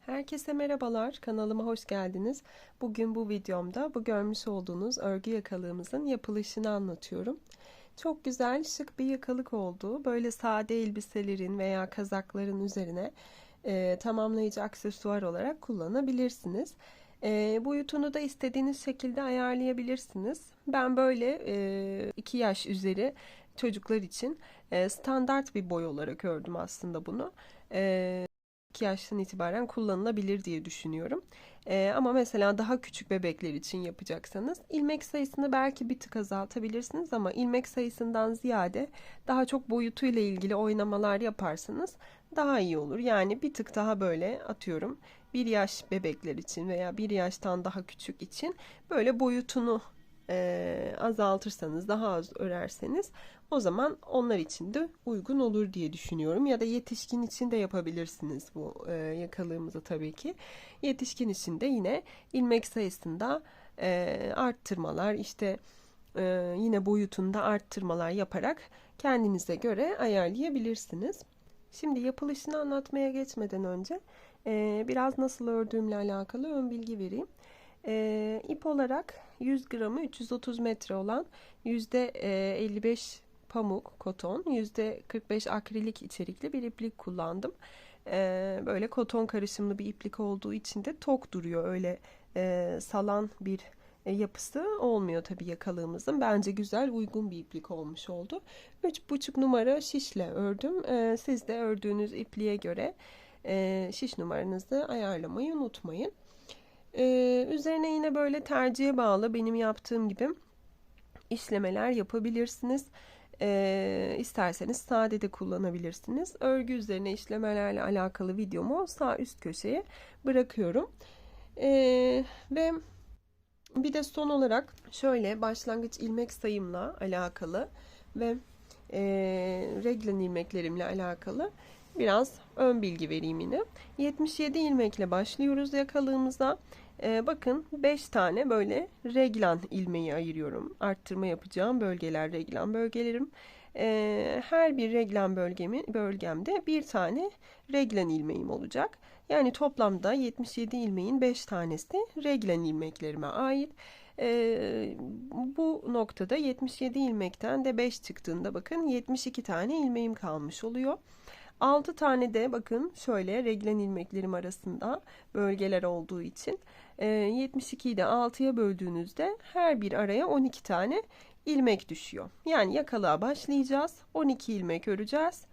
Herkese merhabalar, kanalıma hoş geldiniz. Bugün bu videomda bu görmüş olduğunuz örgü yakalığımızın yapılışını anlatıyorum. Çok güzel, şık bir yakalık oldu. Böyle sade elbiselerin veya kazakların üzerine tamamlayıcı aksesuar olarak kullanabilirsiniz. Boyutunu da istediğiniz şekilde ayarlayabilirsiniz. Ben böyle 2 yaş üzeri çocuklar için standart bir boy olarak ördüm aslında bunu. 2 yaştan itibaren kullanılabilir diye düşünüyorum. Ama mesela daha küçük bebekler için yapacaksanız ilmek sayısını belki bir tık azaltabilirsiniz ama ilmek sayısından ziyade daha çok boyutuyla ilgili oynamalar yaparsanız daha iyi olur. Yani bir tık daha böyle atıyorum 1 yaş bebekler için veya 1 yaştan daha küçük için böyle boyutunu azaltırsanız, daha az örerseniz o zaman onlar için de uygun olur diye düşünüyorum. Ya da yetişkin için de yapabilirsiniz bu yakalığımızı tabii ki. Yetişkin için de yine ilmek sayısında arttırmalar, işte yine boyutunda arttırmalar yaparak kendinize göre ayarlayabilirsiniz. Şimdi yapılışını anlatmaya geçmeden önce biraz nasıl ördüğümle alakalı ön bilgi vereyim. İp olarak 100 gramı 330 metre olan %55 pamuk, koton, %45 akrilik içerikli bir iplik kullandım. Böyle koton karışımlı bir iplik olduğu için de tok duruyor. Öyle salan bir yapısı olmuyor tabii yakalığımızın. Bence güzel, uygun bir iplik olmuş oldu. 3,5 numara şişle ördüm. Siz de ördüğünüz ipliğe göre şiş numaranızı ayarlamayı unutmayın. Üzerine yine böyle tercihe bağlı benim yaptığım gibi işlemeler yapabilirsiniz. İsterseniz sade de kullanabilirsiniz. Örgü üzerine işlemelerle alakalı videomu sağ üst köşeye bırakıyorum. Ve bir de son olarak şöyle başlangıç ilmek sayımla alakalı ve reglen ilmeklerimle alakalı biraz ön bilgi vereyim yine. 77 ilmekle başlıyoruz yakalığımıza. Bakın 5 tane böyle reglan ilmeği ayırıyorum. Arttırma yapacağım bölgeler reglan bölgelerim. Her bir reglan bölgemde bir tane reglan ilmeğim olacak. Yani toplamda 77 ilmeğin 5 tanesi reglen ilmeklerime ait. Bu noktada 77 ilmekten de 5 çıktığında bakın 72 tane ilmeğim kalmış oluyor. 6 tane de bakın şöyle reglen ilmeklerim arasında bölgeler olduğu için 72'yi de 6'ya böldüğünüzde her bir araya 12 tane ilmek düşüyor. Yani yakalığa başlayacağız. 12 ilmek öreceğiz.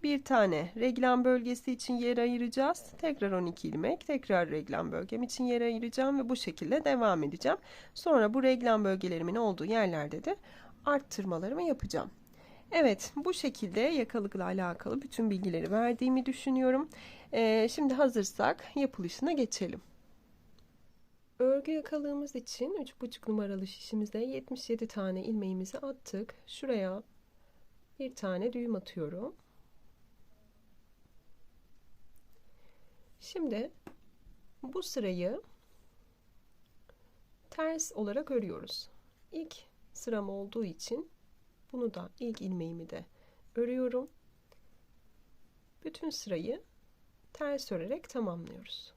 Bir tane reglen bölgesi için yer ayıracağız. Tekrar 12 ilmek, tekrar reglen bölgem için yer ayıracağım ve bu şekilde devam edeceğim. Sonra bu reglen bölgelerimin olduğu yerlerde de arttırmalarımı yapacağım. Evet, bu şekilde yakalıkla alakalı bütün bilgileri verdiğimi düşünüyorum. Şimdi hazırsak yapılışına geçelim. Örgü yakalığımız için 3,5 numaralı şişimize 77 tane ilmeğimizi attık. Şuraya bir tane düğüm atıyorum. Şimdi bu sırayı ters olarak örüyoruz. İlk sıram olduğu için bunu da ilk ilmeğimi de örüyorum. Bütün sırayı ters örerek tamamlıyoruz.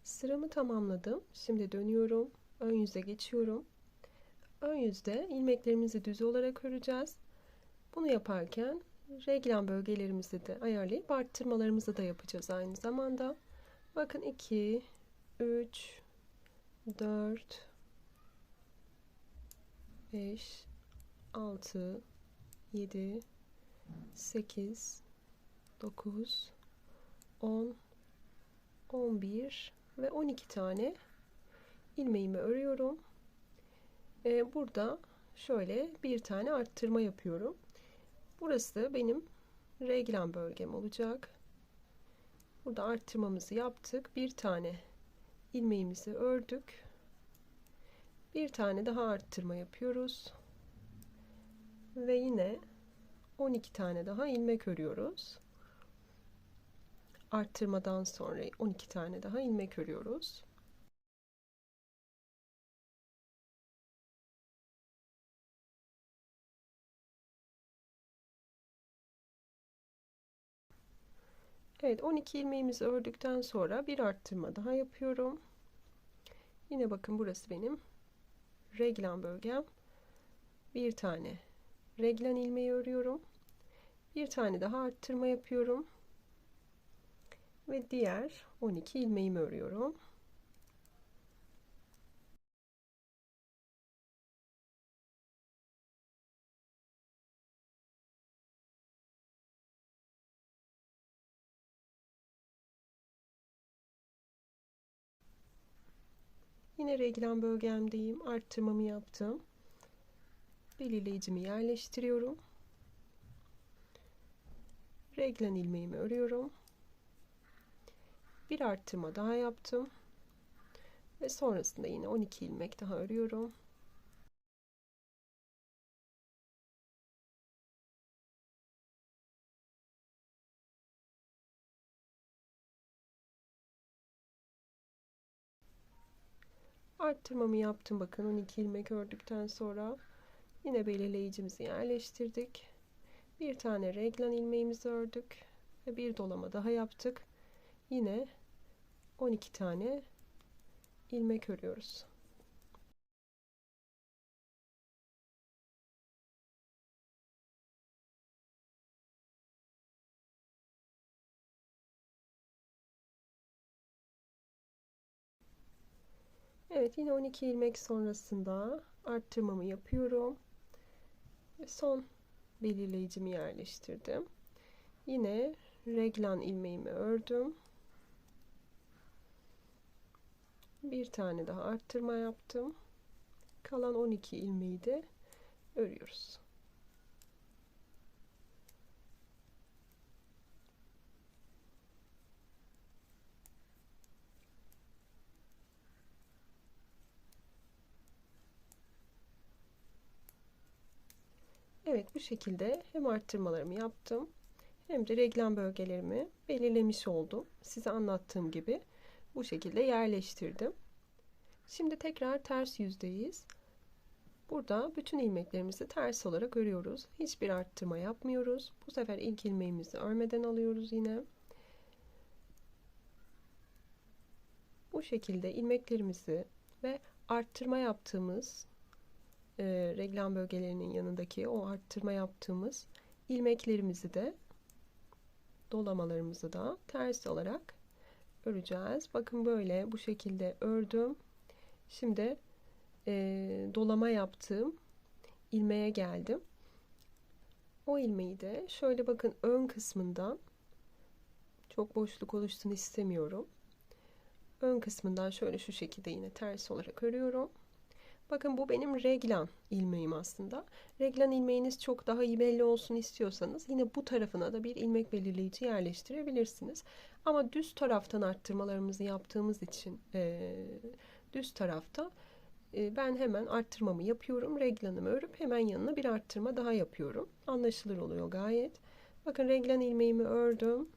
Sıramı tamamladım. Şimdi dönüyorum. Ön yüze geçiyorum. Ön yüzde ilmeklerimizi düz olarak öreceğiz. Bunu yaparken reglen bölgelerimizi de ayarlayıp arttırmalarımızı da yapacağız aynı zamanda. Bakın 2, 3, 4, 5, 6, 7, 8, 9, 10, 11 ve 12 tane ilmeğimi örüyorum. Burada şöyle bir tane arttırma yapıyorum. Burası benim reglen bölgem olacak. Burada arttırmamızı yaptık. Bir tane ilmeğimizi ördük. Bir tane daha arttırma yapıyoruz. Ve yine 12 tane daha ilmek örüyoruz. Arttırmadan sonra 12 tane daha ilmek örüyoruz. Evet, 12 ilmeğimizi ördükten sonra bir arttırma daha yapıyorum. Yine bakın burası benim reglan bölgem. Bir tane reglan ilmeği örüyorum. Bir tane daha arttırma yapıyorum. Ve diğer 12 ilmeğimi örüyorum. Yine reglan bölgemdeyim. Arttırmamı yaptım. Belirleyicimi yerleştiriyorum. Reglan ilmeğimi örüyorum. Bir arttırma daha yaptım. Ve sonrasında yine 12 ilmek daha örüyorum. Arttırmamı yaptım. Bakın 12 ilmek ördükten sonra yine belirleyicimizi yerleştirdik. Bir tane reglan ilmeğimizi ördük ve bir dolama daha yaptık. Yine 12 tane ilmek örüyoruz. Evet, yine 12 ilmek sonrasında arttırmamı yapıyorum. Ve son belirleyicimi yerleştirdim. Yine reglan ilmeğimi ördüm. Bir tane daha arttırma yaptım. Kalan 12 ilmeği de örüyoruz. Evet, bu şekilde hem arttırmalarımı yaptım hem de reglan bölgelerimi belirlemiş oldum. Size anlattığım gibi bu şekilde yerleştirdim. Şimdi tekrar ters yüzdeyiz. Burada bütün ilmeklerimizi ters olarak örüyoruz. Hiçbir arttırma yapmıyoruz. Bu sefer ilk ilmeğimizi örmeden alıyoruz yine. Bu şekilde ilmeklerimizi ve arttırma yaptığımız reglan bölgelerinin yanındaki o arttırma yaptığımız ilmeklerimizi de dolamalarımızı da ters olarak öreceğiz. Bakın böyle bu şekilde ördüm. Şimdi dolama yaptığım ilmeğe geldim. O ilmeği de şöyle bakın ön kısmından, çok boşluk oluşsun istemiyorum. Ön kısmından şöyle şu şekilde yine ters olarak örüyorum. Bakın bu benim reglan ilmeğim aslında. Reglan ilmeğiniz çok daha iyi belli olsun istiyorsanız yine bu tarafına da bir ilmek belirleyici yerleştirebilirsiniz. Ama düz taraftan arttırmalarımızı yaptığımız için düz tarafta ben hemen arttırmamı yapıyorum. Reglanımı örüp hemen yanına bir arttırma daha yapıyorum. Anlaşılır oluyor gayet. Bakın reglan ilmeğimi ördüm.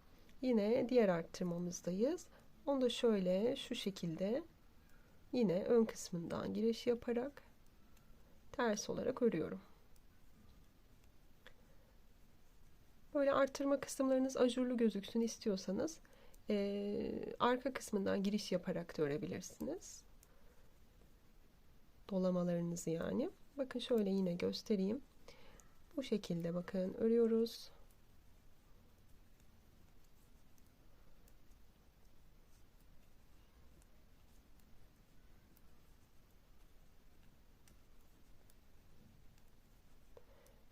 Yine diğer arttırmamızdayız. Onu da şöyle şu şekilde yine ön kısmından giriş yaparak ters olarak örüyorum. Böyle arttırma kısımlarınız ajurlu gözüksün istiyorsanız arka kısmından giriş yaparak da örebilirsiniz. Dolamalarınızı yani. Bakın şöyle yine göstereyim. Bu şekilde bakın örüyoruz.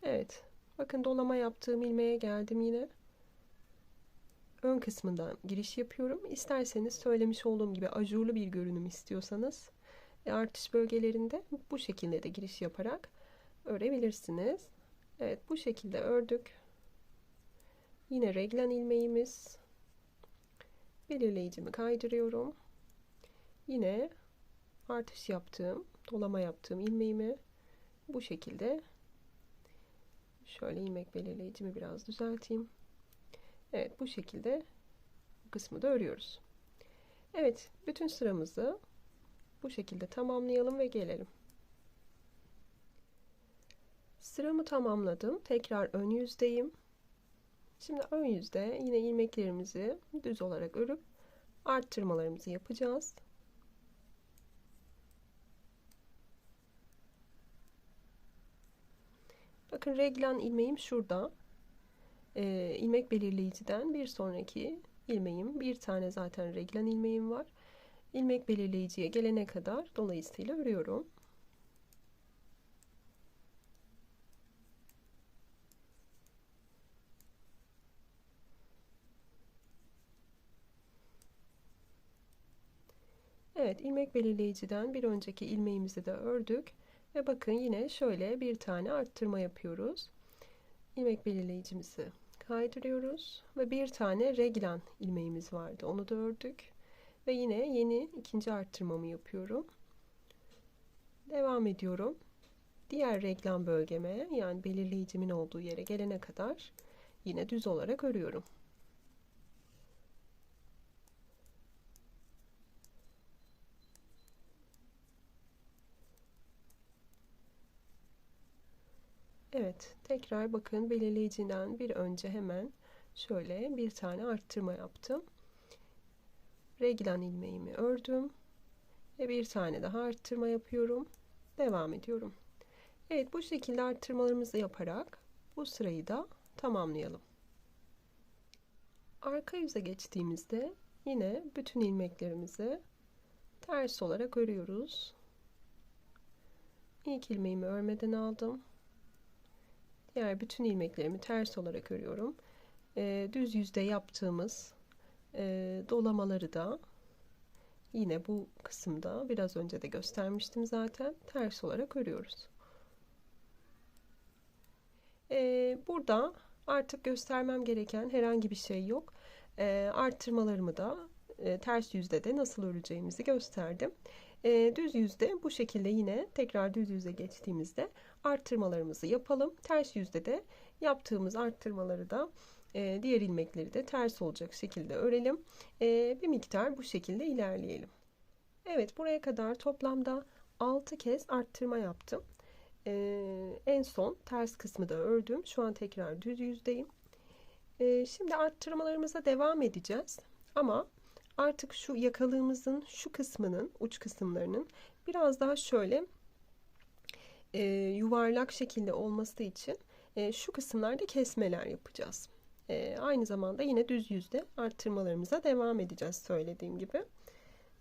Evet. Bakın dolama yaptığım ilmeğe geldim yine. Ön kısmından giriş yapıyorum. İsterseniz söylemiş olduğum gibi ajurlu bir görünüm istiyorsanız artış bölgelerinde bu şekilde de giriş yaparak örebilirsiniz. Evet, bu şekilde ördük. Yine reglan ilmeğimiz. Belirleyicimi kaydırıyorum. Yine artış yaptığım, dolama yaptığım ilmeğimi bu şekilde şöyle ilmek belirleyicimi biraz düzelteyim. Evet, bu şekilde bu kısmı da örüyoruz. Evet, bütün sıramızı bu şekilde tamamlayalım ve gelelim. Sıramı tamamladım. Tekrar ön yüzdeyim. Şimdi ön yüzde yine ilmeklerimizi düz olarak örüp arttırmalarımızı yapacağız. Bakın reglan ilmeğim şurada. İlmek belirleyiciden bir sonraki ilmeğim, bir tane zaten reglan ilmeğim var. İlmek belirleyiciye gelene kadar dolayısıyla örüyorum. Evet, ilmek belirleyiciden bir önceki ilmeğimizi de ördük ve bakın yine şöyle bir tane arttırma yapıyoruz. İlmek belirleyicimizi kaydırıyoruz ve bir tane reglan ilmeğimiz vardı. Onu da ördük ve yine yeni ikinci arttırmamı yapıyorum. Devam ediyorum. Diğer reglan bölgeme, yani belirleyicimin olduğu yere gelene kadar yine düz olarak örüyorum. Evet, tekrar bakın belirleyiciden bir önce hemen şöyle bir tane arttırma yaptım. Reglan ilmeğimi ördüm ve bir tane daha arttırma yapıyorum. Devam ediyorum. Evet, bu şekilde arttırmalarımızı yaparak bu sırayı da tamamlayalım. Arka yüze geçtiğimizde yine bütün ilmeklerimizi ters olarak örüyoruz. İlk ilmeğimi örmeden aldım. Diğer bütün ilmeklerimi ters olarak örüyorum. Düz yüzde yaptığımız dolamaları da yine bu kısımda biraz önce de göstermiştim zaten, ters olarak örüyoruz. Burada artık göstermem gereken herhangi bir şey yok. Arttırmalarımı da ters yüzde de nasıl öreceğimizi gösterdim. Düz yüzde bu şekilde yine tekrar düz yüze geçtiğimizde arttırmalarımızı yapalım. Ters yüzde de yaptığımız arttırmaları da diğer ilmekleri de ters olacak şekilde örelim. Bir miktar bu şekilde ilerleyelim. Evet, buraya kadar toplamda 6 kez arttırma yaptım. En son ters kısmı da ördüm. Şu an tekrar düz yüzdeyim. Şimdi arttırmalarımıza devam edeceğiz. Ama artık şu yakalığımızın şu kısmının, uç kısımlarının biraz daha şöyle yuvarlak şekilde olması için şu kısımlarda kesmeler yapacağız. Aynı zamanda yine düz yüzde arttırmalarımıza devam edeceğiz söylediğim gibi.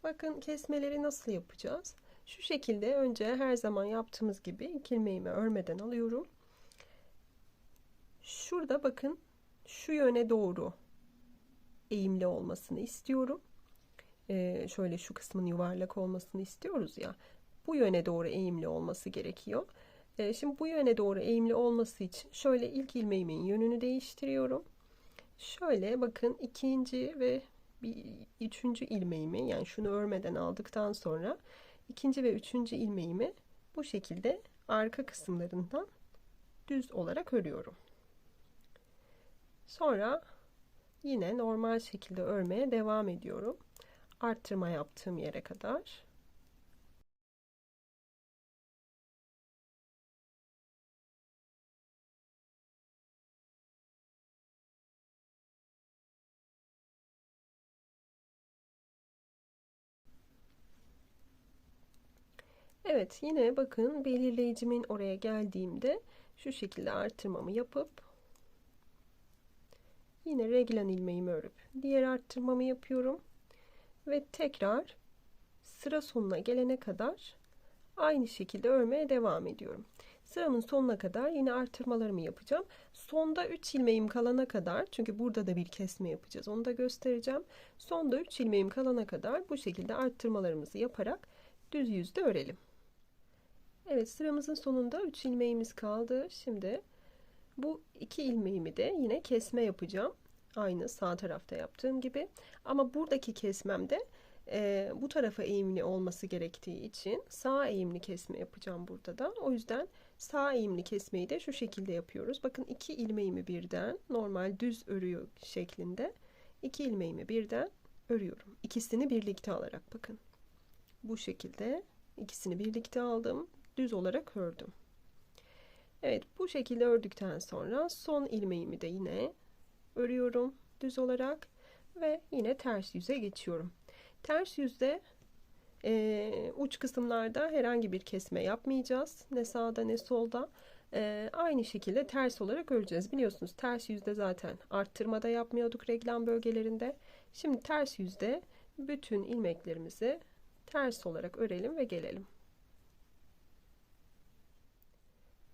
Bakın kesmeleri nasıl yapacağız? Şu şekilde önce her zaman yaptığımız gibi ilk ilmeğimi örmeden alıyorum. Şurada bakın şu yöne doğru eğimli olmasını istiyorum. Şöyle şu kısmın yuvarlak olmasını istiyoruz ya. Bu yöne doğru eğimli olması gerekiyor. Şimdi bu yöne doğru eğimli olması için şöyle ilk ilmeğimin yönünü değiştiriyorum. Şöyle bakın ikinci ve üçüncü ilmeğimi, yani şunu örmeden aldıktan sonra ikinci ve üçüncü ilmeğimi bu şekilde arka kısımlarından düz olarak örüyorum. Sonra yine normal şekilde örmeye devam ediyorum. Arttırma yaptığım yere kadar. Evet, yine bakın belirleyicimin oraya geldiğimde şu şekilde arttırmamı yapıp yine reglan ilmeğimi örüp diğer arttırmamı yapıyorum ve tekrar sıra sonuna gelene kadar aynı şekilde örmeye devam ediyorum. Sıramın sonuna kadar yine artırmalarımı yapacağım. Sonda 3 ilmeğim kalana kadar, çünkü burada da bir kesme yapacağız, onu da göstereceğim. Sonda 3 ilmeğim kalana kadar bu şekilde arttırmalarımızı yaparak düz yüzde örelim. Evet, sıramızın sonunda 3 ilmeğimiz kaldı. Şimdi bu 2 ilmeğimi de yine kesme yapacağım. Aynı sağ tarafta yaptığım gibi. Ama buradaki kesmemde bu tarafa eğimli olması gerektiği için sağ eğimli kesme yapacağım burada da. O yüzden sağ eğimli kesmeyi de şu şekilde yapıyoruz. Bakın 2 ilmeğimi birden normal düz örüyor şeklinde 2 ilmeğimi birden örüyorum. İkisini birlikte alarak bakın. Bu şekilde ikisini birlikte aldım. Düz olarak ördüm. Evet, bu şekilde ördükten sonra son ilmeğimi de yine örüyorum düz olarak ve yine ters yüze geçiyorum. Ters yüzde uç kısımlarda herhangi bir kesme yapmayacağız. Ne sağda ne solda. Aynı şekilde ters olarak öreceğiz. Biliyorsunuz ters yüzde zaten arttırmada yapmıyorduk reklam bölgelerinde. Şimdi ters yüzde bütün ilmeklerimizi ters olarak örelim ve gelelim.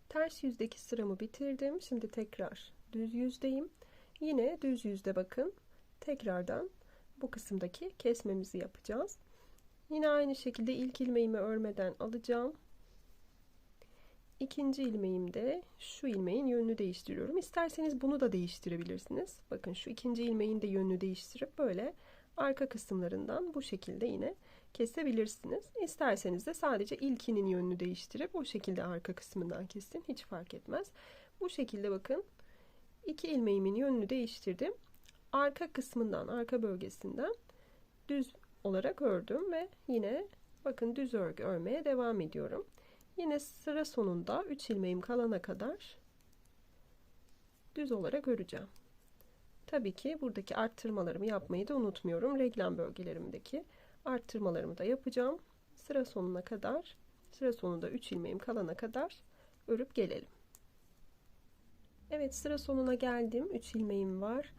Ters yüzdeki sıramı bitirdim. Şimdi tekrar düz yüzdeyim. Yine düz yüzde bakın. Tekrardan bu kısımdaki kesmemizi yapacağız. Yine aynı şekilde ilk ilmeğimi örmeden alacağım. İkinci ilmeğimde şu ilmeğin yönünü değiştiriyorum. İsterseniz bunu da değiştirebilirsiniz. Bakın şu ikinci ilmeğin de yönünü değiştirip böyle arka kısımlarından bu şekilde yine kesebilirsiniz. İsterseniz de sadece ilkinin yönünü değiştirip o şekilde arka kısmından kesin. Hiç fark etmez. Bu şekilde bakın iki ilmeğimin yönünü değiştirdim. Arka kısmından, arka bölgesinden düz olarak ördüm ve yine bakın düz örgü örmeye devam ediyorum. Yine sıra sonunda 3 ilmeğim kalana kadar düz olarak öreceğim. Tabii ki buradaki arttırmalarımı yapmayı da unutmuyorum. Reglen bölgelerimdeki arttırmalarımı da yapacağım. Sıra sonuna kadar, sıra sonunda 3 ilmeğim kalana kadar örüp gelelim. Evet, sıra sonuna geldim. 3 ilmeğim var.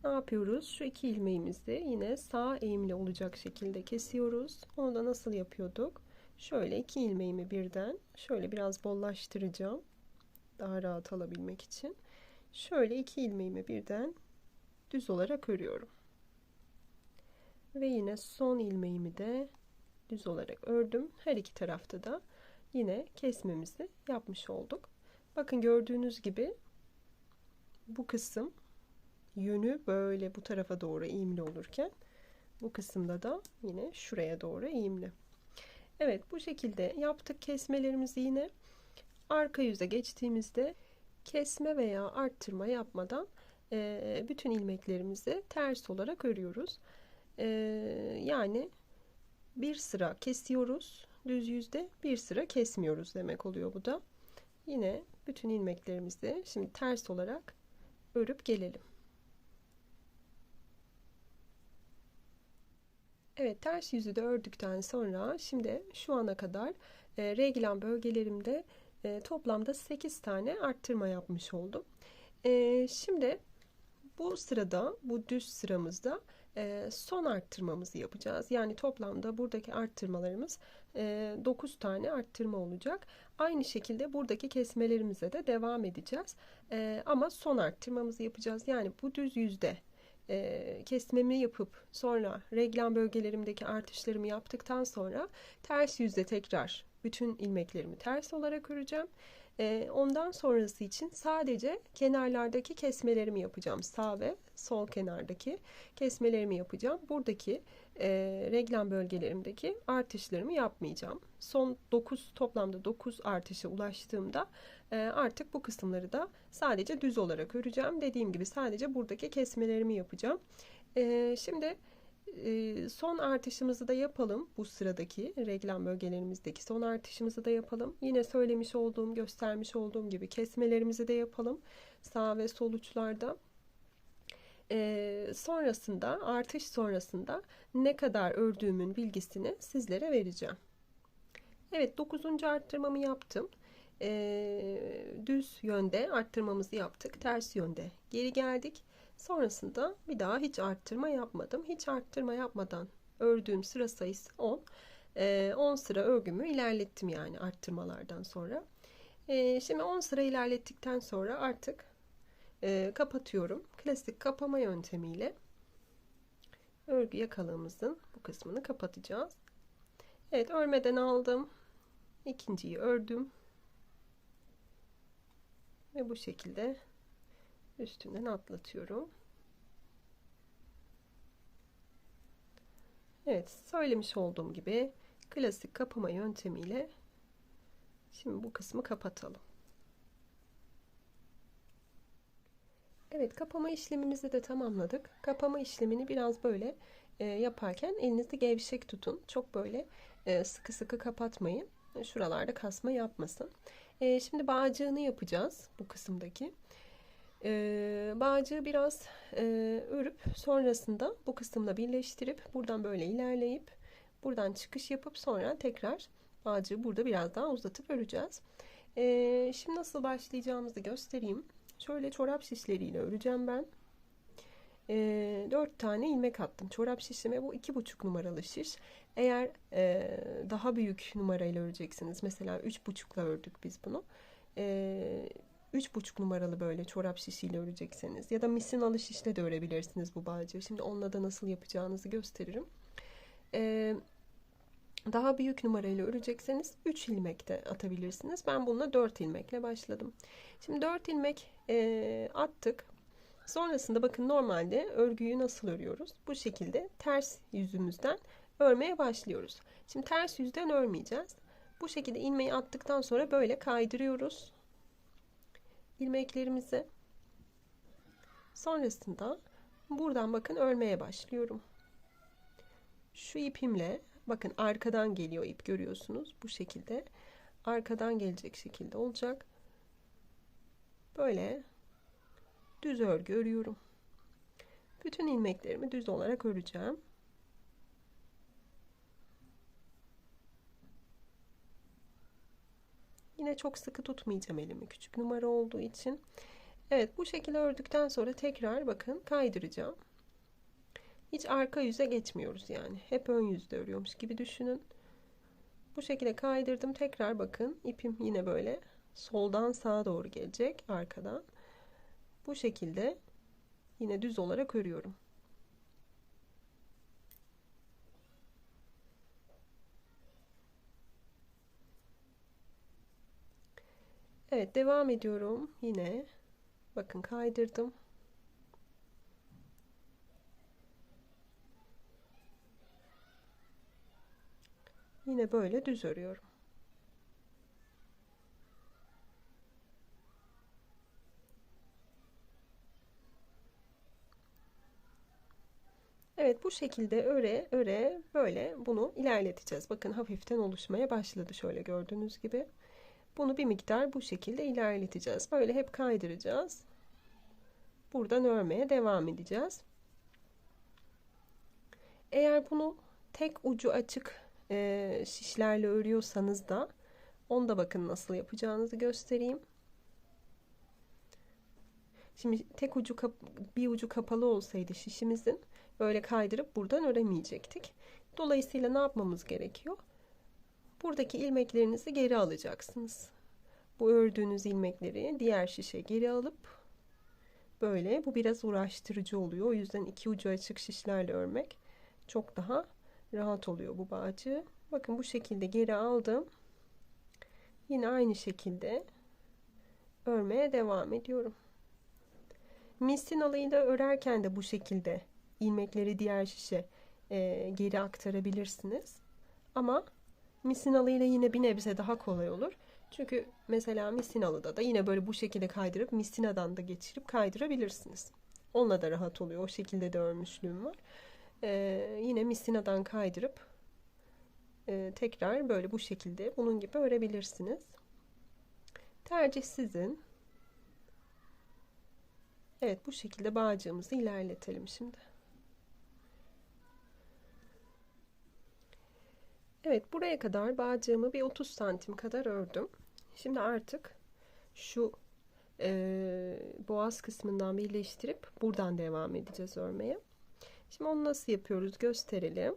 Ne yapıyoruz? Şu 2 ilmeğimizi yine sağ eğimli olacak şekilde kesiyoruz. Onu da nasıl yapıyorduk? Şöyle 2 ilmeğimi birden şöyle biraz bollaştıracağım. Daha rahat alabilmek için. Şöyle 2 ilmeğimi birden düz olarak örüyorum. Ve yine son ilmeğimi de düz olarak ördüm. Her iki tarafta da yine kesmemizi yapmış olduk. Bakın gördüğünüz gibi bu kısım yönü böyle bu tarafa doğru eğimli olurken bu kısımda da yine şuraya doğru eğimli. Evet, bu şekilde yaptık kesmelerimizi. Yine arka yüze geçtiğimizde kesme veya arttırma yapmadan bütün ilmeklerimizi ters olarak örüyoruz. Yani bir sıra kesiyoruz düz yüzde, bir sıra kesmiyoruz demek oluyor bu da. Yine bütün ilmeklerimizi şimdi ters olarak örüp gelelim. Evet, ters yüzü de ördükten sonra şimdi şu ana kadar reglan bölgelerimde toplamda 8 tane arttırma yapmış oldum. Şimdi bu sırada, bu düz sıramızda son arttırmamızı yapacağız. Yani toplamda buradaki arttırmalarımız 9 tane arttırma olacak. Aynı şekilde buradaki kesmelerimize de devam edeceğiz. Ama son arttırmamızı yapacağız. Yani bu düz yüzde kesmemi yapıp sonra reglan bölgelerimdeki artışlarımı yaptıktan sonra ters yüzde tekrar bütün ilmeklerimi ters olarak öreceğim. Ondan sonrası için sadece kenarlardaki kesmelerimi yapacağım. Sağ ve sol kenardaki kesmelerimi yapacağım. Buradaki reglan bölgelerimdeki artışlarımı yapmayacağım. Son 9 toplamda 9 artışa ulaştığımda artık bu kısımları da sadece düz olarak öreceğim. Dediğim gibi sadece buradaki kesmelerimi yapacağım. Şimdi son artışımızı da yapalım. Bu sıradaki reglan bölgelerimizdeki son artışımızı da yapalım. Yine söylemiş olduğum, göstermiş olduğum gibi kesmelerimizi de yapalım. Sağ ve sol uçlarda. Sonrasında, artış sonrasında ne kadar ördüğümün bilgisini sizlere vereceğim. Evet, 9. arttırmamı yaptım. Düz yönde arttırmamızı yaptık. Ters yönde geri geldik. Sonrasında bir daha hiç arttırma yapmadım. Hiç arttırma yapmadan ördüğüm sıra sayısı 10. 10 sıra örgümü ilerlettim yani arttırmalardan sonra. Şimdi 10 sıra ilerlettikten sonra artık kapatıyorum. Klasik kapama yöntemiyle örgü yakalığımızın bu kısmını kapatacağız. Evet, örmeden aldım. İkinciyi ördüm. Ve bu şekilde üstünden atlatıyorum. Evet, söylemiş olduğum gibi klasik kapama yöntemiyle şimdi bu kısmı kapatalım. Evet, kapama işlemimizi de tamamladık. Kapama işlemini biraz böyle yaparken elinizi gevşek tutun. Çok böyle sıkı sıkı kapatmayın. Şuralarda kasma yapmasın. Şimdi bağcığını yapacağız bu kısımdaki. Bağcığı biraz örüp sonrasında bu kısımla birleştirip buradan böyle ilerleyip buradan çıkış yapıp sonra tekrar bağcığı burada biraz daha uzatıp öreceğiz. Şimdi nasıl başlayacağımızı göstereyim. Şöyle çorap şişleriyle öreceğim ben. 4 tane ilmek attım. Çorap şişime bu 2,5 numaralı şiş. Eğer daha büyük numarayla öreceksiniz. Mesela 3,5'la ördük biz bunu. 3,5 numaralı böyle çorap şişiyle örecekseniz ya da misinalı şişle de örebilirsiniz bu bağcığı. Şimdi onunla da nasıl yapacağınızı gösteririm. Daha büyük numarayla örecekseniz 3 ilmek de atabilirsiniz. Ben bununla 4 ilmekle başladım. Şimdi 4 ilmek attık. Sonrasında bakın normalde örgüyü nasıl örüyoruz? Bu şekilde ters yüzümüzden örmeye başlıyoruz. Şimdi ters yüzden örmeyeceğiz. Bu şekilde ilmeği attıktan sonra böyle kaydırıyoruz ilmeklerimizi. Sonrasında buradan bakın örmeye başlıyorum. Şu ipimle bakın arkadan geliyor ip, görüyorsunuz. Bu şekilde arkadan gelecek şekilde olacak. Böyle düz örgü örüyorum. Bütün ilmeklerimi düz olarak öreceğim. Yine çok sıkı tutmayacağım elimi, küçük numara olduğu için. Evet, bu şekilde ördükten sonra tekrar bakın kaydıracağım. Hiç arka yüze geçmiyoruz yani. Hep ön yüzde örüyormuş gibi düşünün. Bu şekilde kaydırdım. Tekrar bakın ipim yine böyle soldan sağa doğru gelecek arkadan. Bu şekilde yine düz olarak örüyorum. Evet, devam ediyorum. Yine bakın kaydırdım. Yine böyle düz örüyorum. Evet, bu şekilde öre öre böyle bunu ilerleteceğiz. Bakın hafiften oluşmaya başladı şöyle gördüğünüz gibi. Bunu bir miktar bu şekilde ilerleteceğiz. Böyle hep kaydıracağız. Buradan örmeye devam edeceğiz. Eğer bunu tek ucu açık şişlerle örüyorsanız da onu da bakın nasıl yapacağınızı göstereyim. Şimdi tek ucu bir ucu kapalı olsaydı şişimizin böyle kaydırıp buradan öremeyecektik. Dolayısıyla ne yapmamız gerekiyor? Buradaki ilmeklerinizi geri alacaksınız. Bu ördüğünüz ilmekleri diğer şişe geri alıp böyle, bu biraz uğraştırıcı oluyor. O yüzden iki ucu açık şişlerle örmek çok daha rahat oluyor bu bağcığı. Bakın bu şekilde geri aldım. Yine aynı şekilde örmeye devam ediyorum. Misinalıyla örerken de bu şekilde ilmekleri diğer şişe geri aktarabilirsiniz. Ama misinalıyla yine bir nebze daha kolay olur. Çünkü mesela misinalıda da yine böyle bu şekilde kaydırıp misinadan da geçirip kaydırabilirsiniz. Onunla da rahat oluyor. O şekilde de örmüşlüğüm var. Yine misinadan kaydırıp tekrar böyle bu şekilde bunun gibi örebilirsiniz. Tercih sizin. Evet, bu şekilde bağcığımızı ilerletelim şimdi. Evet, buraya kadar bağcığımı bir 30 santim kadar ördüm. Şimdi artık şu boğaz kısmından birleştirip buradan devam edeceğiz örmeye. Şimdi onu nasıl yapıyoruz gösterelim.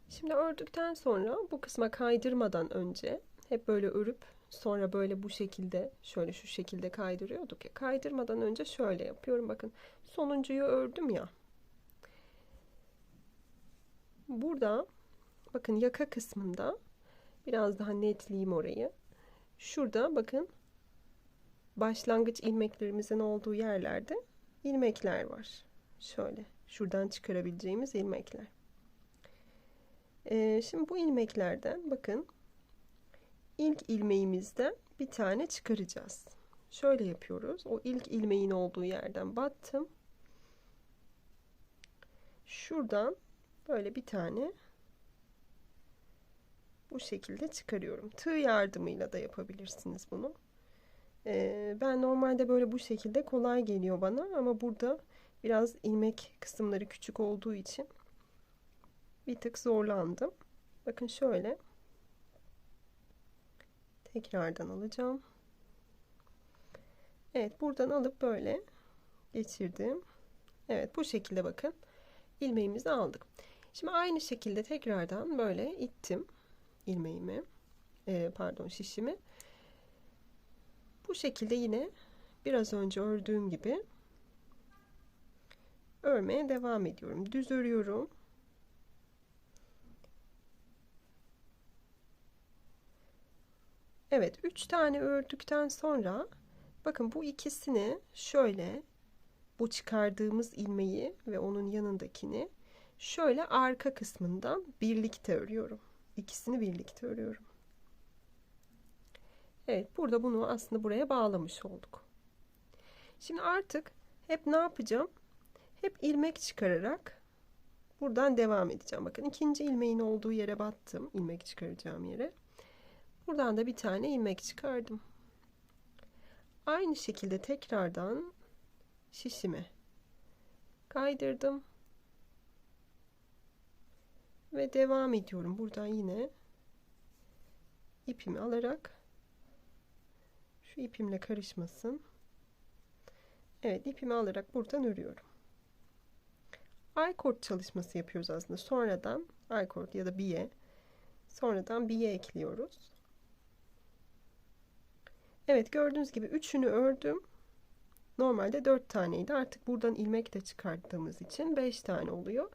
Şimdi ördükten sonra bu kısma kaydırmadan önce hep böyle örüp sonra böyle bu şekilde şöyle şu şekilde kaydırıyorduk ya. Kaydırmadan önce şöyle yapıyorum. Bakın sonuncuyu ördüm ya. Burada bakın yaka kısmında biraz daha netleyeyim orayı. Şurada bakın başlangıç ilmeklerimizin olduğu yerlerde ilmekler var. Şöyle şuradan çıkarabileceğimiz ilmekler. Şimdi bu ilmeklerden bakın ilk ilmeğimizden bir tane çıkaracağız. Şöyle yapıyoruz. O ilk ilmeğin olduğu yerden battım. Şuradan böyle bir tane bu şekilde çıkarıyorum. Tığ yardımıyla da yapabilirsiniz bunu. Ben normalde böyle bu şekilde kolay geliyor bana ama burada biraz ilmek kısımları küçük olduğu için bir tık zorlandım. Bakın şöyle. Tekrardan alacağım. Evet, buradan alıp böyle geçirdim. Evet, bu şekilde bakın. İlmeğimizi aldık. Şimdi aynı şekilde tekrardan böyle ittim ilmeğimi. Şişimi. Bu şekilde yine biraz önce ördüğüm gibi örmeye devam ediyorum. Düz örüyorum. Evet, 3 tane ördükten sonra bakın bu ikisini şöyle, bu çıkardığımız ilmeği ve onun yanındakini şöyle arka kısmından birlikte örüyorum. İkisini birlikte örüyorum. Evet, burada bunu aslında buraya bağlamış olduk. Şimdi artık hep ne yapacağım? Hep ilmek çıkararak buradan devam edeceğim. Bakın ikinci ilmeğin olduğu yere battım. İlmek çıkaracağım yere. Buradan da bir tane ilmek çıkardım. Aynı şekilde tekrardan şişime kaydırdım. Ve devam ediyorum. Buradan yine ipimi alarak, şu ipimle karışmasın. Evet, ipimi alarak buradan örüyorum. I-cord çalışması yapıyoruz aslında. Sonradan I-cord ya da biye, sonradan biye ekliyoruz. Evet, gördüğünüz gibi üçünü ördüm. Normalde 4 taneydi. Artık buradan ilmek de çıkarttığımız için 5 tane oluyor.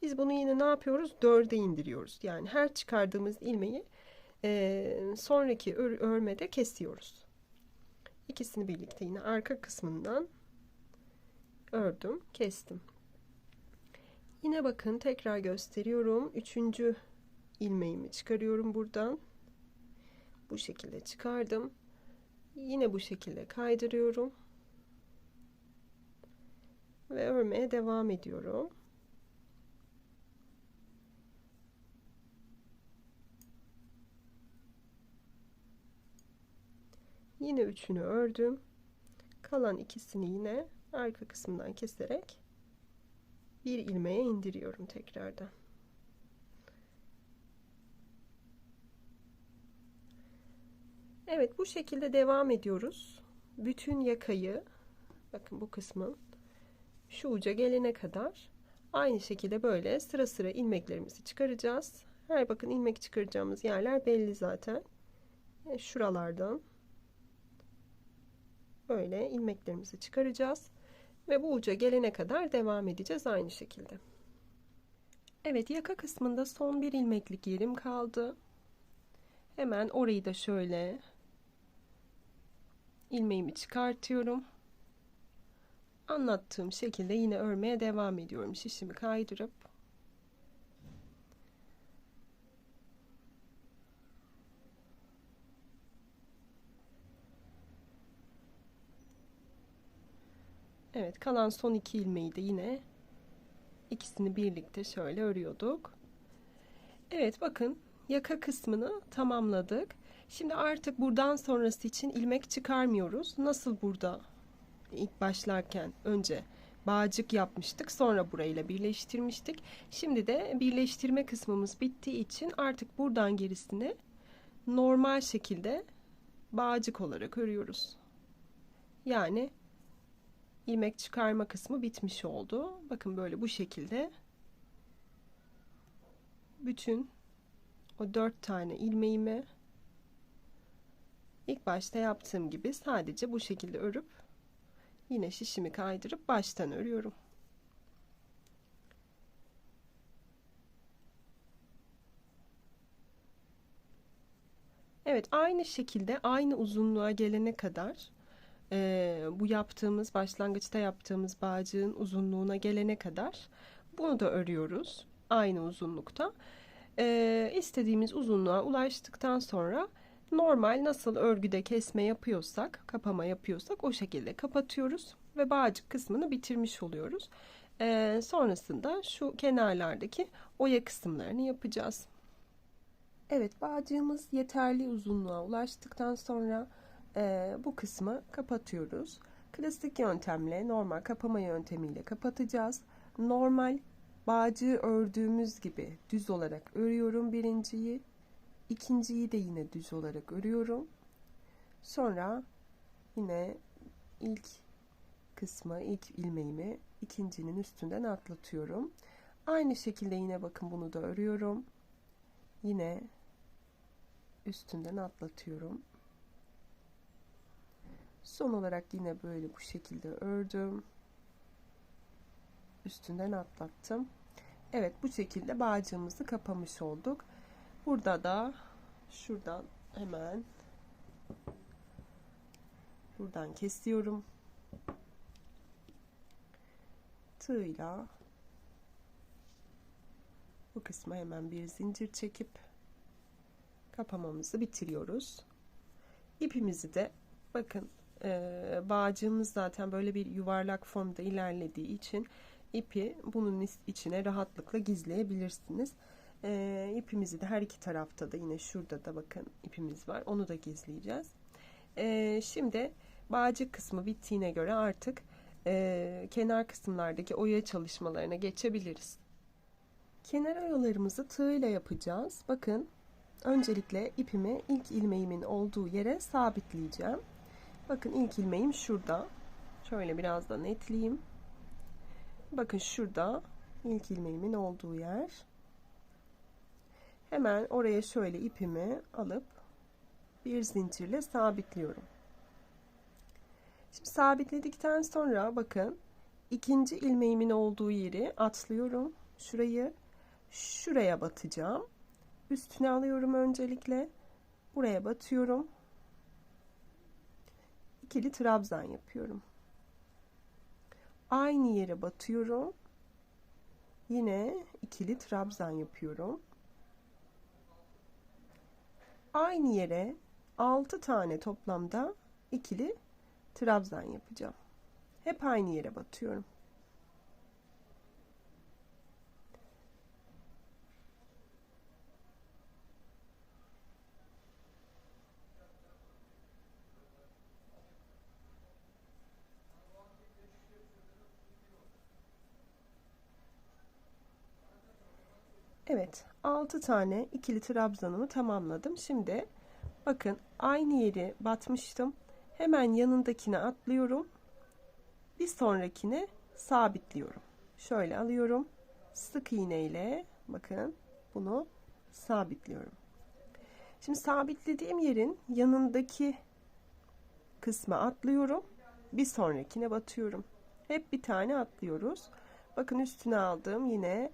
Biz bunu yine ne yapıyoruz? 4'e indiriyoruz. Yani her çıkardığımız ilmeği sonraki örmede kesiyoruz. İkisini birlikte yine arka kısmından ördüm, kestim. Yine bakın tekrar gösteriyorum. Üçüncü ilmeğimi çıkarıyorum buradan. Bu şekilde çıkardım. Yine bu şekilde kaydırıyorum. Ve örmeye devam ediyorum. Yine üçünü ördüm. Kalan ikisini yine arka kısmından keserek bir ilmeğe indiriyorum tekrardan. Evet, bu şekilde devam ediyoruz. Bütün yakayı, bakın bu kısmın şu uca gelene kadar aynı şekilde böyle sıra sıra ilmeklerimizi çıkaracağız. Her bakın ilmek çıkaracağımız yerler belli zaten. Şuralardan böyle ilmeklerimizi çıkaracağız ve bu uca gelene kadar devam edeceğiz aynı şekilde. Evet, yaka kısmında son bir ilmeklik yerim kaldı. Hemen orayı da şöyle ilmeğimi çıkartıyorum. Anlattığım şekilde yine örmeye devam ediyorum. Şişimi kaydırıp evet, kalan son iki ilmeği de yine ikisini birlikte şöyle örüyorduk. Evet, bakın yaka kısmını tamamladık. Şimdi artık buradan sonrası için ilmek çıkarmıyoruz. Nasıl burada ilk başlarken önce bağcık yapmıştık, sonra burayla birleştirmiştik. Şimdi de birleştirme kısmımız bittiği için artık buradan gerisini normal şekilde bağcık olarak örüyoruz. Yani ilmek çıkarma kısmı bitmiş oldu. Bakın böyle bu şekilde bütün o 4 tane ilmeğimi ilk başta yaptığım gibi sadece bu şekilde örüp yine şişimi kaydırıp baştan örüyorum. Evet, aynı şekilde aynı uzunluğa gelene kadar bu yaptığımız başlangıçta yaptığımız bağcığın uzunluğuna gelene kadar bunu da örüyoruz aynı uzunlukta. İstediğimiz uzunluğa ulaştıktan sonra normal nasıl örgüde kesme yapıyorsak, kapama yapıyorsak o şekilde kapatıyoruz ve bağcık kısmını bitirmiş oluyoruz. Sonrasında şu kenarlardaki oya kısımlarını yapacağız. Evet, bağcığımız yeterli uzunluğa ulaştıktan sonra bu kısmı kapatıyoruz. Klasik yöntemle, normal kapama yöntemiyle kapatacağız. Normal bağcığı ördüğümüz gibi düz olarak örüyorum birinciyi. İkinciyi de yine düz olarak örüyorum. Sonra yine ilk kısmı, ilk ilmeğimi ikincinin üstünden atlatıyorum. Aynı şekilde yine bakın bunu da örüyorum. Yine üstünden atlatıyorum. Son olarak yine böyle bu şekilde ördüm. Üstünden atlattım. Evet, bu şekilde bağcığımızı kapamış olduk. Burada da şuradan hemen buradan kesiyorum. Tığla bu kısma hemen bir zincir çekip kapamamızı bitiriyoruz. İpimizi de bakın bağcığımız zaten böyle bir yuvarlak formda ilerlediği için ipi bunun içine rahatlıkla gizleyebilirsiniz. İpimizi de her iki tarafta da yine şurada da bakın ipimiz var. Onu da gizleyeceğiz. Şimdi bağcık kısmı bittiğine göre artık kenar kısımlardaki oya çalışmalarına geçebiliriz. Kenar oyalarımızı tığ ile yapacağız. Bakın öncelikle ipimi ilk ilmeğimin olduğu yere sabitleyeceğim. Bakın ilk ilmeğim şurada. Şöyle biraz da netleyeyim. Bakın şurada ilk ilmeğimin olduğu yer. Hemen oraya şöyle ipimi alıp bir zincirle sabitliyorum. Şimdi sabitledikten sonra bakın ikinci ilmeğimin olduğu yeri atlıyorum. Şuraya batacağım. Üstüne alıyorum öncelikle. Buraya batıyorum. İkili trabzan yapıyorum. Aynı yere batıyorum. Yine ikili trabzan yapıyorum. Aynı yere 6 tane toplamda ikili trabzan yapacağım. Hep aynı yere batıyorum. Evet, 6 tane ikili trabzanımı tamamladım. Şimdi bakın aynı yeri batmıştım. Hemen yanındakine atlıyorum. Bir sonrakine sabitliyorum. Şöyle alıyorum. Sık iğne ile bakın bunu sabitliyorum. Şimdi sabitlediğim yerin yanındaki kısma atlıyorum. Bir sonrakine batıyorum. Hep bir tane atlıyoruz. Bakın üstüne aldığım yine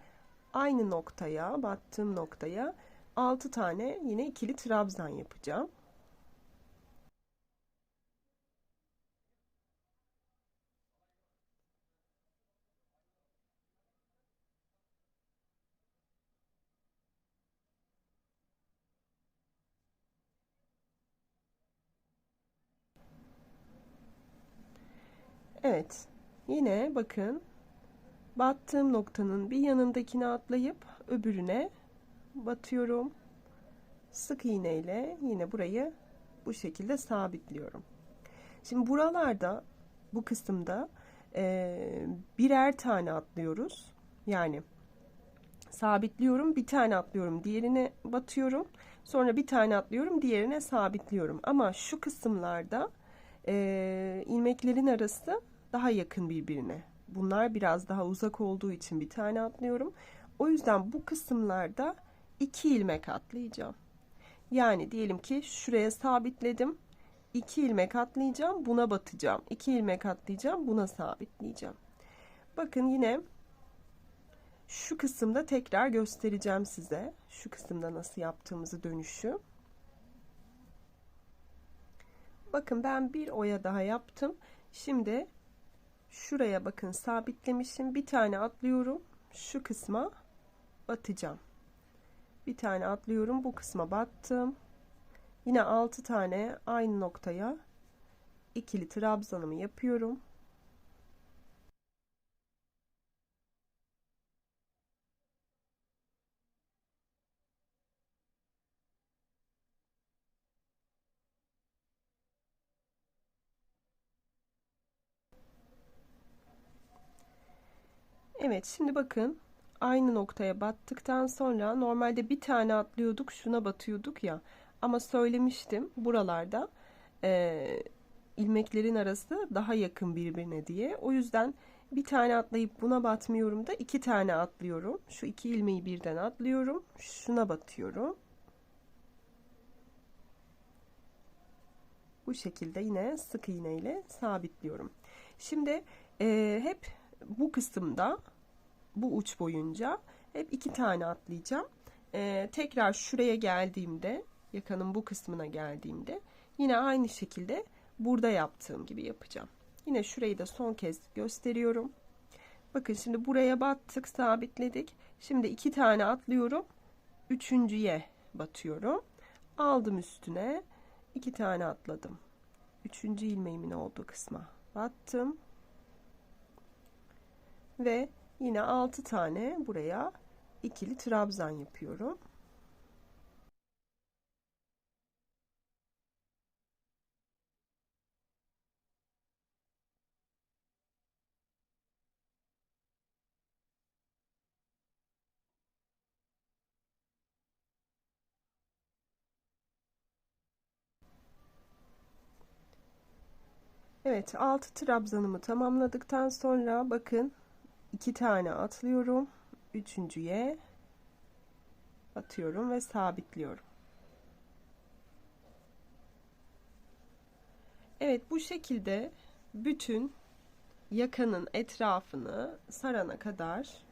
aynı noktaya, battığım noktaya 6 tane yine ikili trabzan yapacağım. Evet. Yine bakın battığım noktanın bir yanındakine atlayıp öbürüne batıyorum. Sık iğne ile yine burayı bu şekilde sabitliyorum. Şimdi buralarda bu kısımda birer tane atlıyoruz. Yani sabitliyorum, bir tane atlıyorum, diğerine batıyorum. Sonra bir tane atlıyorum, diğerine sabitliyorum. Ama şu kısımlarda ilmeklerin arası daha yakın birbirine. Bunlar biraz daha uzak olduğu için bir tane atlıyorum. O yüzden bu kısımlarda 2 ilmek atlayacağım. Yani diyelim ki şuraya sabitledim. 2 ilmek atlayacağım, buna batacağım. 2 ilmek atlayacağım, buna sabitleyeceğim. Bakın yine şu kısımda tekrar göstereceğim size. Şu kısımda nasıl yaptığımızı dönüşü. Bakın ben bir oya daha yaptım. Şimdi şuraya bakın sabitlemişim. Bir tane atlıyorum. Şu kısma batacağım. Bir tane atlıyorum. Bu kısma battım. Yine 6 tane aynı noktaya ikili trabzanımı yapıyorum. Evet, şimdi bakın aynı noktaya battıktan sonra normalde bir tane atlıyorduk, şuna batıyorduk ya. Ama söylemiştim buralarda e, ilmeklerin arası daha yakın birbirine diye. O yüzden bir tane atlayıp buna batmıyorum da iki tane atlıyorum. Şu iki ilmeği birden atlıyorum. Şuna batıyorum. Bu şekilde yine sık iğne ile sabitliyorum. Şimdi hep bu kısımda, bu uç boyunca hep iki tane atlayacağım. Tekrar şuraya geldiğimde, yakanın bu kısmına geldiğimde yine aynı şekilde burada yaptığım gibi yapacağım. Yine şurayı da son kez gösteriyorum. Bakın şimdi buraya battık, sabitledik. Şimdi iki tane atlıyorum. Üçüncüye batıyorum. Aldım üstüne. İki tane atladım. Üçüncü ilmeğimin olduğu kısma battım. Ve yine 6 tane buraya ikili trabzan yapıyorum. Evet, 6 trabzanımı tamamladıktan sonra bakın 2 tane atlıyorum. Üçüncüye batıyorum ve sabitliyorum. Evet, bu şekilde bütün yakanın etrafını sarana kadar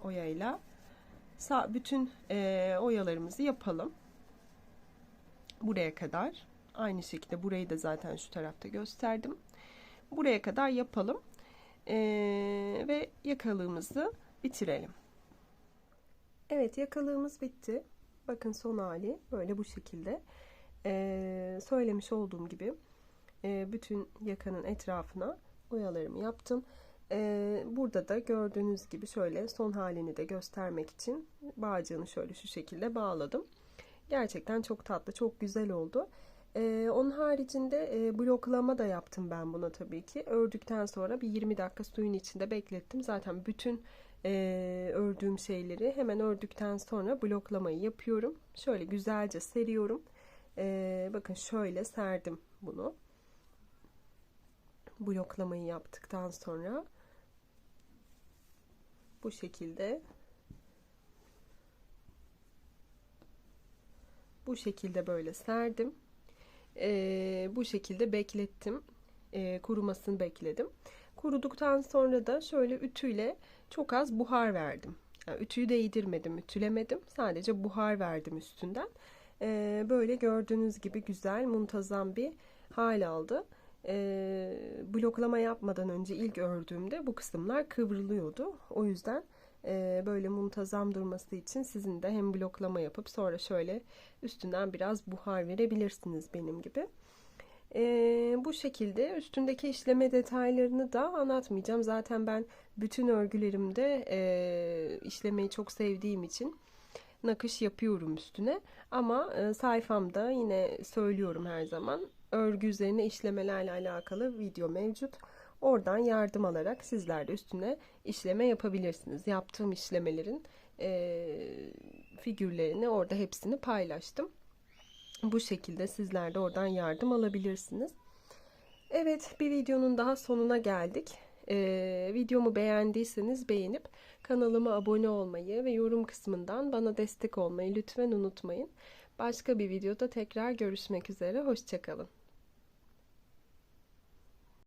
oyayla bütün oyalarımızı yapalım. Buraya kadar. Aynı şekilde burayı da zaten şu tarafta gösterdim. Buraya kadar yapalım. Ve yakalığımızı bitirelim. Evet, yakalığımız bitti. Bakın son hali böyle bu şekilde. Söylemiş olduğum gibi bütün yakanın etrafına oyalarımı yaptım. Burada da gördüğünüz gibi şöyle son halini de göstermek için bağcığını şöyle şu şekilde bağladım. Gerçekten çok tatlı, çok güzel oldu. Onun haricinde bloklama da yaptım ben buna tabii ki. Ördükten sonra bir 20 dakika suyun içinde beklettim. Zaten bütün ördüğüm şeyleri hemen ördükten sonra bloklamayı yapıyorum. Şöyle güzelce seriyorum. Bakın şöyle serdim bunu. Bloklamayı yaptıktan sonra bu şekilde böyle serdim. Bu şekilde beklettim. Kurumasını bekledim. Kuruduktan sonra da şöyle ütüyle çok az buhar verdim. Yani ütüyü değdirmedim, ütülemedim. Sadece buhar verdim üstünden. Böyle gördüğünüz gibi güzel, muntazam bir hal aldı. Bloklama yapmadan önce ilk ördüğümde bu kısımlar kıvrılıyordu. O yüzden böyle muntazam durması için sizin de hem bloklama yapıp sonra şöyle üstünden biraz buhar verebilirsiniz benim gibi. Bu şekilde üstündeki işleme detaylarını da anlatmayacağım. Zaten ben bütün örgülerimde işlemeyi çok sevdiğim için nakış yapıyorum üstüne. Ama sayfamda yine söylüyorum her zaman. Örgü üzerine işlemelerle alakalı video mevcut. Oradan yardım alarak sizler de üstüne işleme yapabilirsiniz. Yaptığım işlemelerin figürlerini orada hepsini paylaştım. Bu şekilde sizler de oradan yardım alabilirsiniz. Evet, bir videonun daha sonuna geldik. Videomu beğendiyseniz beğenip kanalıma abone olmayı ve yorum kısmından bana destek olmayı lütfen unutmayın. Başka bir videoda tekrar görüşmek üzere. Hoşça kalın.